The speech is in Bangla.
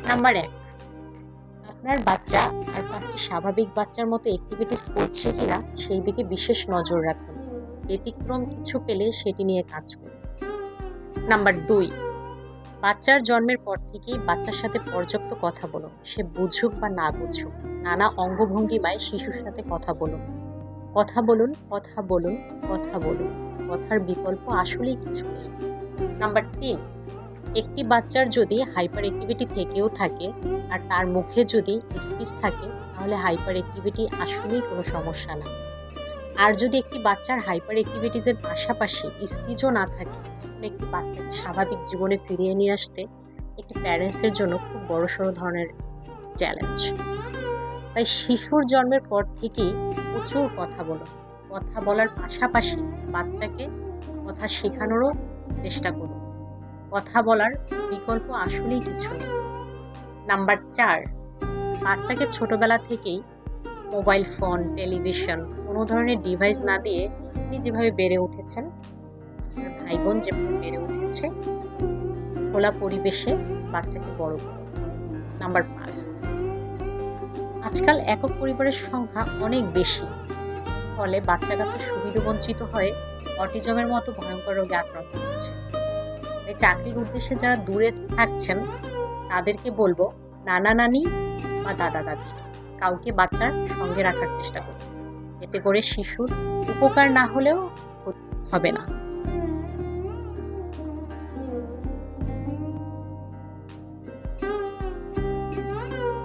নাম্বার ১, আপনার বাচ্চা আর ৫টি স্বাভাবিক বাচ্চার মতো অ্যাক্টিভিটিস করছে কিনা সেই দিকে বিশেষ নজর রাখুন। ব্যতিক্রম কিছু পেলে সেটি নিয়ে কাজ করুন। নাম্বার ২, বাচ্চার জন্মের পর থেকেই বাচ্চার সাথে পর্যাপ্ত কথা বলুন। সে বুঝুক বা না বুঝুক, নানা অঙ্গভঙ্গিমায় শিশুর সাথে কথা বলুন। কথা বলুন, কথা বলুন, কথা বলুন। কথার বিকল্প আসলেই কিছু নেই। নাম্বার ৩, একটি বাচ্চার যদি হাইপার অ্যাক্টিভিটি থেকেও থাকে আর তার মুখে যদি স্পিচ থাকে, তাহলে হাইপার অ্যাক্টিভিটি আসলেই কোনো সমস্যা না। আর যদি একটি বাচ্চার হাইপার অ্যাক্টিভিটিসের পাশাপাশি স্পিচও না থাকে, তাহলে একটি বাচ্চাকে স্বাভাবিক জীবনে ফিরিয়ে নিয়ে আসতে একটি প্যারেন্টসের জন্য খুব বড়সড় ধরনের চ্যালেঞ্জ। তাই শিশুর জন্মের পর থেকেই প্রচুর কথা বলুন। কথা বলার পাশাপাশি বাচ্চাকে কথা শেখানোরও চেষ্টা করুন। কথা বলার বিকল্প আসলেই কিছু নেই। নাম্বার ৪, বাচ্চাকে ছোটবেলা থেকেই মোবাইল ফোন, টেলিভিশন কোনো ধরনের ডিভাইস না দিয়ে আপনি যেভাবে বেড়ে উঠেছেন, আপনার ভাই বোন যেভাবে বেড়ে উঠেছে, খোলা পরিবেশে বাচ্চাকে বড় করুন। নাম্বার ৫, আজকাল একক পরিবারের সংখ্যা অনেক বেশি, ফলে বাচ্চা কাচ্চা সুবিধাবঞ্চিত হয়ে অটিজমের মতো ভয়ঙ্কর রোগে আক্রান্ত হচ্ছে। তাই চাকরির উদ্দেশ্যে যারা দূরে থাকছেন তাদেরকে বলবো, নানা নানি বা দাদা দাদি কাউকে বাচ্চার সঙ্গে রাখার চেষ্টা করুন। এতে করে শিশুর উপকার না হলেও হবে না।